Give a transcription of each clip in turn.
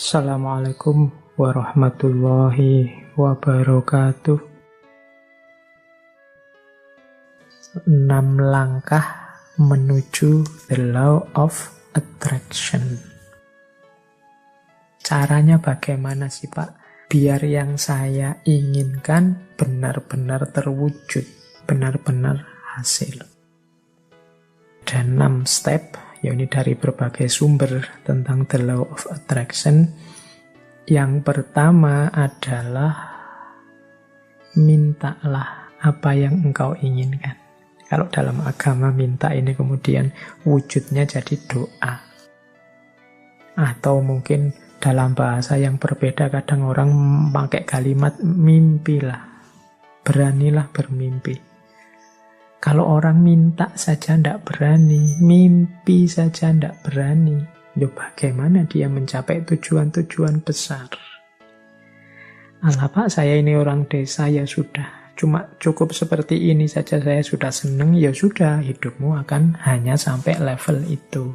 Assalamualaikum warahmatullahi wabarakatuh. 6 langkah menuju the law of attraction. Caranya bagaimana sih Pak? Biar yang saya inginkan benar-benar terwujud, benar-benar hasil. Ada 6 step, yakni dari berbagai sumber tentang the law of attraction. Yang pertama adalah mintalah apa yang engkau inginkan. Kalau dalam agama minta ini kemudian wujudnya jadi doa. Atau mungkin dalam bahasa yang berbeda kadang orang pakai kalimat mimpilah. Beranilah bermimpi. Kalau orang minta saja tidak berani, mimpi saja tidak berani, ya bagaimana dia mencapai tujuan-tujuan besar? Alah Pak, saya ini orang desa, ya sudah. Cuma cukup seperti ini saja saya sudah senang, ya sudah. Hidupmu akan hanya sampai level itu.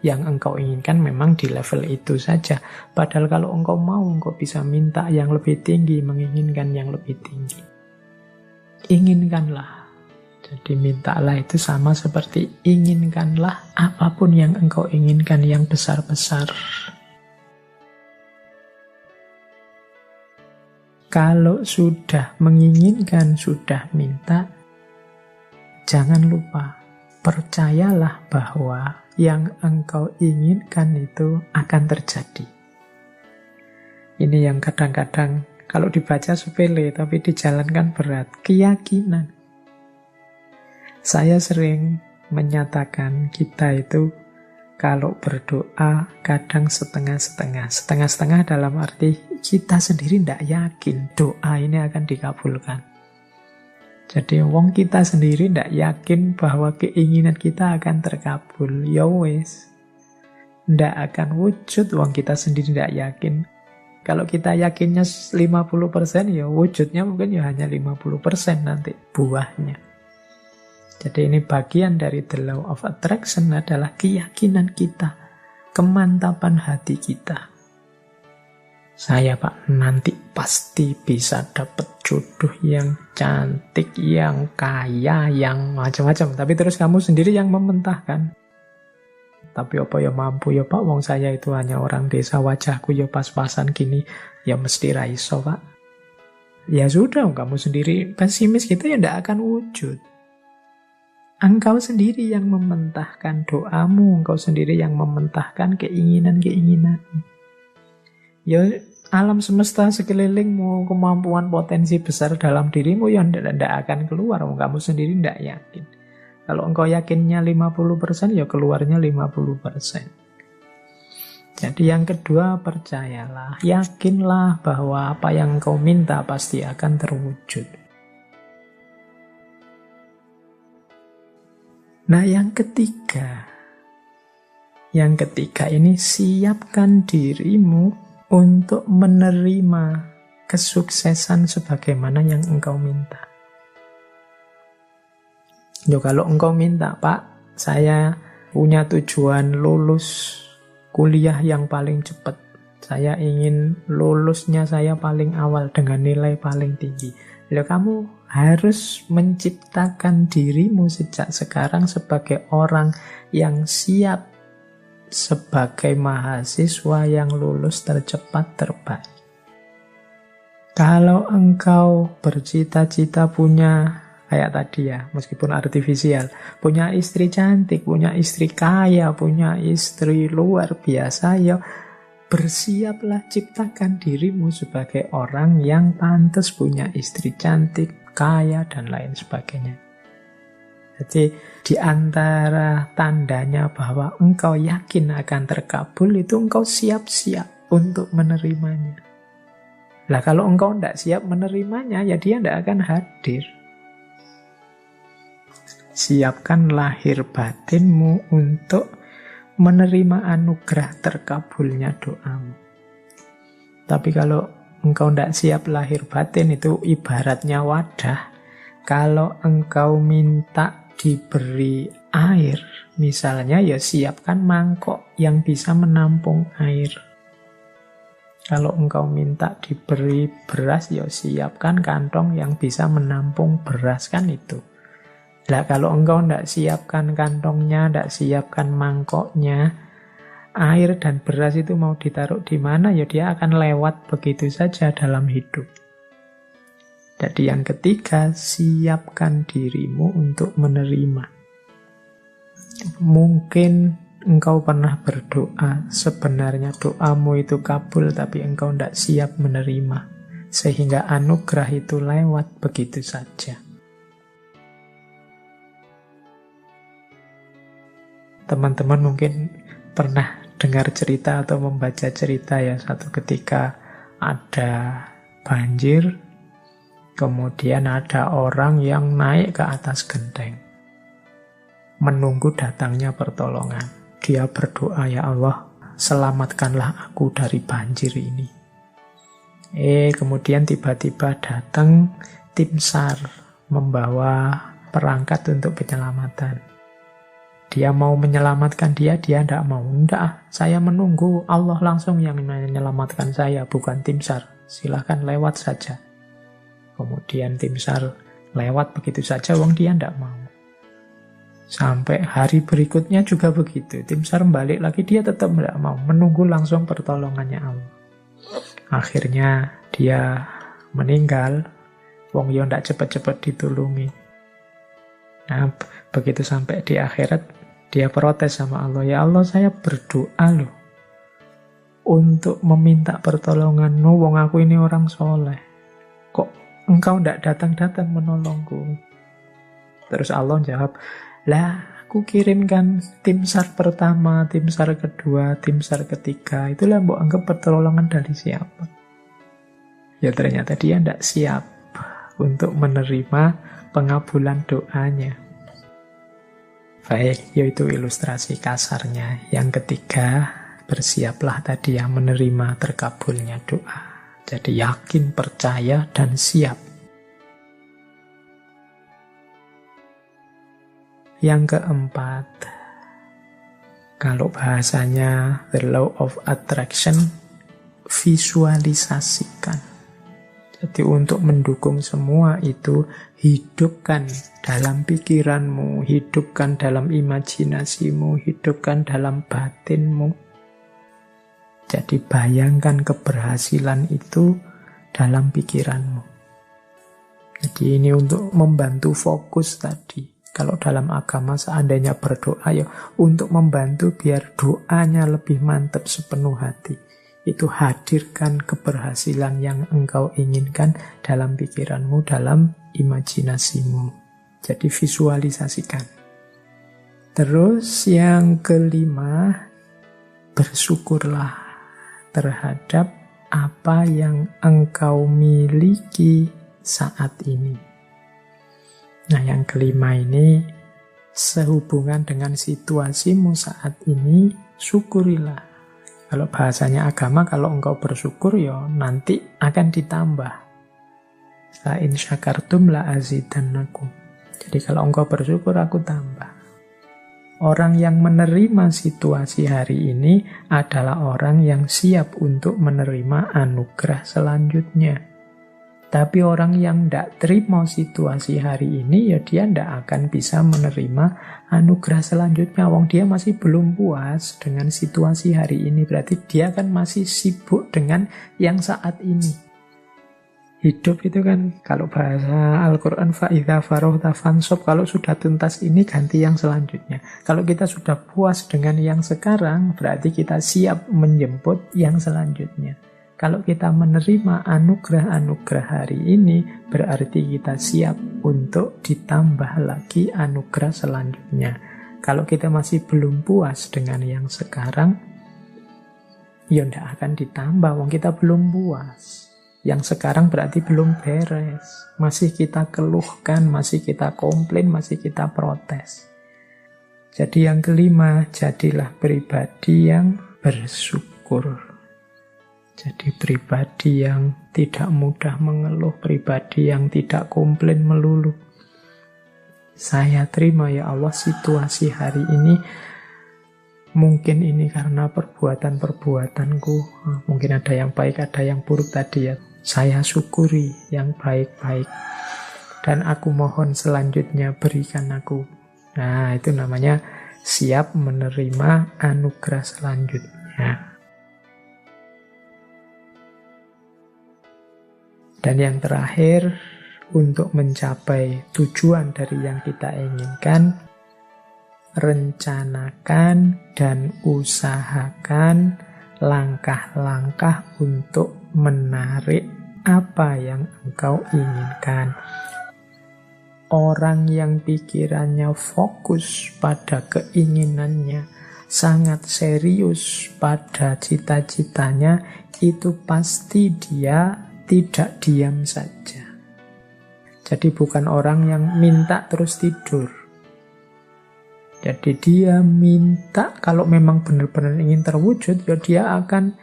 Yang engkau inginkan memang di level itu saja. Padahal kalau engkau mau, engkau bisa minta yang lebih tinggi, menginginkan yang lebih tinggi. Inginkanlah. Jadi mintalah itu sama seperti inginkanlah apapun yang engkau inginkan yang besar-besar. Kalau sudah menginginkan, sudah minta, jangan lupa, percayalah bahwa yang engkau inginkan itu akan terjadi. Ini yang kadang-kadang kalau dibaca sepele tapi dijalankan berat. Keyakinan. Saya sering menyatakan kita itu kalau berdoa kadang setengah-setengah. Setengah-setengah dalam arti kita sendiri tidak yakin doa ini akan dikabulkan. Jadi wong kita sendiri tidak yakin bahwa keinginan kita akan terkabul. Ya wes, tidak akan wujud wong kita sendiri tidak yakin. Kalau kita yakinnya 50%, ya wujudnya mungkin ya hanya 50% nanti buahnya. Jadi ini bagian dari the law of attraction adalah keyakinan kita, kemantapan hati kita. Saya Pak nanti pasti bisa dapat jodoh yang cantik, yang kaya, yang macam-macam. Tapi terus kamu sendiri yang mementahkan. Tapi apa ya mampu ya Pak, wong saya itu hanya orang desa, wajahku ya pas-pasan gini, ya mesti raiso Pak. Ya sudah, kamu sendiri pesimis gitu ya tidak akan wujud. Engkau sendiri yang mementahkan doamu, engkau sendiri yang mementahkan keinginan-keinginanmu. Ya alam semesta sekelilingmu, kemampuan potensi besar dalam dirimu yang tidak akan keluar, kamu sendiri tidak yakin. Kalau engkau yakinnya 50%, ya keluarnya 50%. Jadi yang kedua, percayalah, yakinlah bahwa apa yang engkau minta pasti akan terwujud. Nah yang ketiga ini siapkan dirimu untuk menerima kesuksesan sebagaimana yang engkau minta. Yo kalau engkau minta, Pak, saya punya tujuan lulus kuliah yang paling cepat. Saya ingin lulusnya saya paling awal dengan nilai paling tinggi. Lalu kamu harus menciptakan dirimu sejak sekarang sebagai orang yang siap sebagai mahasiswa yang lulus tercepat terbaik. Kalau engkau bercita-cita punya, kayak tadi ya, meskipun artifisial, punya istri cantik, punya istri kaya, punya istri luar biasa, ya bersiaplah ciptakan dirimu sebagai orang yang pantas punya istri cantik, kaya, dan lain sebagainya. Jadi di antara tandanya bahwa engkau yakin akan terkabul itu engkau siap-siap untuk menerimanya. Lah kalau engkau tidak siap menerimanya, ya dia tidak akan hadir. Siapkan lahir batinmu untuk menerima anugerah terkabulnya doamu. Tapi kalau engkau tidak siap lahir batin, itu ibaratnya wadah. Kalau engkau minta diberi air, misalnya, ya siapkan mangkok yang bisa menampung air. Kalau engkau minta diberi beras, ya siapkan kantong yang bisa menampung beras, kan itu. Lah kalau engkau tidak siapkan kantongnya, tidak siapkan mangkoknya, air dan beras itu mau ditaruh di mana, ya dia akan lewat begitu saja dalam hidup. Jadi yang ketiga, siapkan dirimu untuk menerima. Mungkin engkau pernah berdoa, sebenarnya doamu itu kabul, tapi engkau tidak siap menerima. Sehingga anugerah itu lewat begitu saja. Teman-teman mungkin pernah dengar cerita atau membaca cerita ya, satu ketika ada banjir, kemudian ada orang yang naik ke atas genteng, menunggu datangnya pertolongan. Dia berdoa, ya Allah, selamatkanlah aku dari banjir ini. Kemudian tiba-tiba datang tim SAR membawa perangkat untuk penyelamatan. Dia mau menyelamatkan dia tidak mau. Enggak, saya menunggu Allah langsung yang menyelamatkan saya, bukan tim SAR. Silahkan lewat saja. Kemudian tim SAR lewat begitu saja, wong dia tidak mau. Sampai hari berikutnya juga begitu. Tim SAR balik lagi, dia tetap tidak mau. Menunggu langsung pertolongannya Allah. Akhirnya dia meninggal. Wong yo ndak cepet-cepet ditulungi. Nah, begitu sampai di akhirat, dia protes sama Allah. Ya Allah, saya berdoa loh untuk meminta pertolongan. Wong aku ini orang soleh. Kok engkau ndak datang-datang menolongku? Terus Allah jawab, lah, aku kirimkan tim SAR pertama, tim SAR kedua, tim SAR ketiga. Itulah mbok anggap pertolongan dari siapa? Ya ternyata dia tidak siap untuk menerima pengabulan doanya. Baik, yaitu ilustrasi kasarnya. Yang ketiga, bersiaplah tadi yang menerima terkabulnya doa. Jadi yakin, percaya, dan siap. Yang keempat, kalau bahasanya the law of attraction, visualisasikan. Jadi untuk mendukung semua itu, hidupkan dalam pikiranmu, hidupkan dalam imajinasimu, hidupkan dalam batinmu. Jadi bayangkan keberhasilan itu dalam pikiranmu. Jadi ini untuk membantu fokus tadi. Kalau dalam agama seandainya berdoa ya untuk membantu biar doanya lebih mantap sepenuh hati. Itu hadirkan keberhasilan yang engkau inginkan dalam pikiranmu, dalam imajinasimu. Jadi visualisasikan. Terus yang kelima, bersyukurlah terhadap apa yang engkau miliki saat ini. Nah, yang kelima ini sehubungan dengan situasimu saat ini, syukurilah. Kalau bahasanya agama, kalau engkau bersyukur, ya nanti akan ditambah. La in syakartum la azidannakum. Jadi kalau engkau bersyukur, aku tambah. Orang yang menerima situasi hari ini adalah orang yang siap untuk menerima anugerah selanjutnya. Tapi orang yang tidak terima situasi hari ini, ya dia tidak akan bisa menerima anugerah selanjutnya. Wong dia masih belum puas dengan situasi hari ini. Berarti dia kan masih sibuk dengan yang saat ini. Hidup itu kan, kalau bahasa Al-Quran, fa'idha farohta fansob, kalau sudah tuntas ini, ganti yang selanjutnya. Kalau kita sudah puas dengan yang sekarang, berarti kita siap menjemput yang selanjutnya. Kalau kita menerima anugerah-anugerah hari ini, berarti kita siap untuk ditambah lagi anugerah selanjutnya. Kalau kita masih belum puas dengan yang sekarang, ya tidak akan ditambah, wong kita belum puas. Yang sekarang berarti belum beres. Masih kita keluhkan, masih kita komplain, masih kita protes. Jadi yang kelima, jadilah pribadi yang bersyukur. Jadi pribadi yang tidak mudah mengeluh, pribadi yang tidak komplain melulu. Saya terima ya Allah situasi hari ini Mungkin ini karena perbuatan-perbuatanku. Mungkin ada yang baik, ada yang buruk tadi ya. Saya syukuri yang baik-baik. Dan aku mohon selanjutnya berikan aku. Nah, itu namanya siap menerima anugerah selanjutnya. Dan yang terakhir, untuk mencapai tujuan dari yang kita inginkan, rencanakan dan usahakan langkah-langkah untuk menarik apa yang engkau inginkan. Orang yang pikirannya fokus pada keinginannya, sangat serius pada cita-citanya, itu pasti dia tidak diam saja. Jadi bukan orang yang minta terus tidur. Jadi dia minta, kalau memang benar-benar ingin terwujud, ya dia akan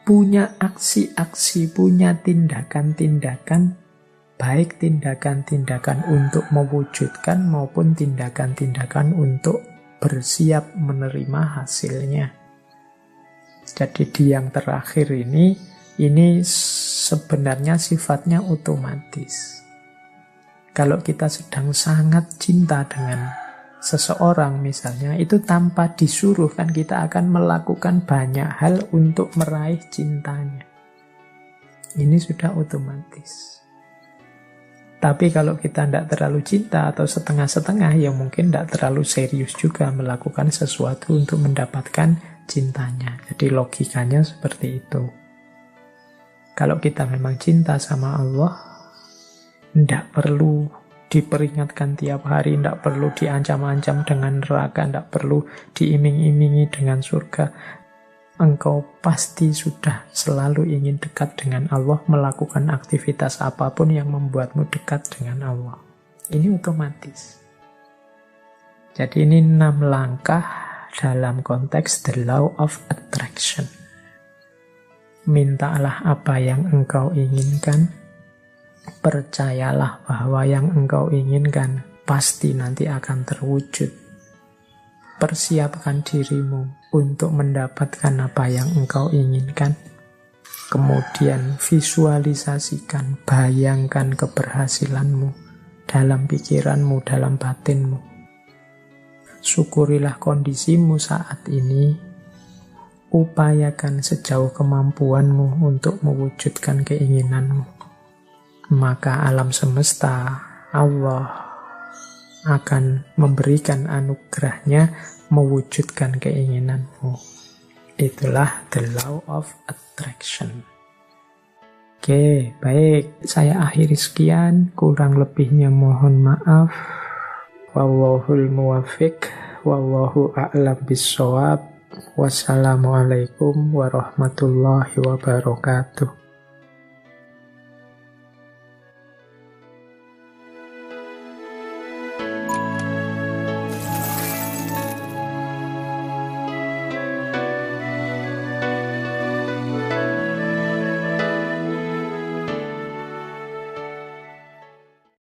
punya aksi-aksi, punya tindakan-tindakan, baik tindakan-tindakan untuk mewujudkan maupun tindakan-tindakan untuk bersiap menerima hasilnya. Jadi di yang terakhir ini sebenarnya sifatnya otomatis. Kalau kita sedang sangat cinta dengan seseorang misalnya, itu tanpa disuruh kan kita akan melakukan banyak hal untuk meraih cintanya. Ini sudah otomatis. Tapi kalau kita tidak terlalu cinta atau setengah-setengah, ya mungkin tidak terlalu serius juga melakukan sesuatu untuk mendapatkan cintanya. Jadi logikanya seperti itu. Kalau kita memang cinta sama Allah, tidak perlu diperingatkan tiap hari, tidak perlu diancam-ancam dengan neraka, tidak perlu diiming-imingi dengan surga. Engkau pasti sudah selalu ingin dekat dengan Allah, melakukan aktivitas apapun yang membuatmu dekat dengan Allah. Ini otomatis. Jadi ini 6 langkah dalam konteks the law of attraction. Mintalah apa yang engkau inginkan, percayalah bahwa yang engkau inginkan pasti nanti akan terwujud. Persiapkan dirimu untuk mendapatkan apa yang engkau inginkan. Kemudian visualisasikan, bayangkan keberhasilanmu dalam pikiranmu, dalam batinmu. Syukurilah kondisimu saat ini. Upayakan sejauh kemampuanmu untuk mewujudkan keinginanmu. Maka alam semesta, Allah akan memberikan anugerahnya mewujudkan keinginanmu. Itulah the law of attraction. Oke, baik. Saya akhiri sekian. Kurang lebihnya mohon maaf. Wallahul muwaffiq. Wallahu a'lam bissawab. Wassalamualaikum warahmatullahi wabarakatuh.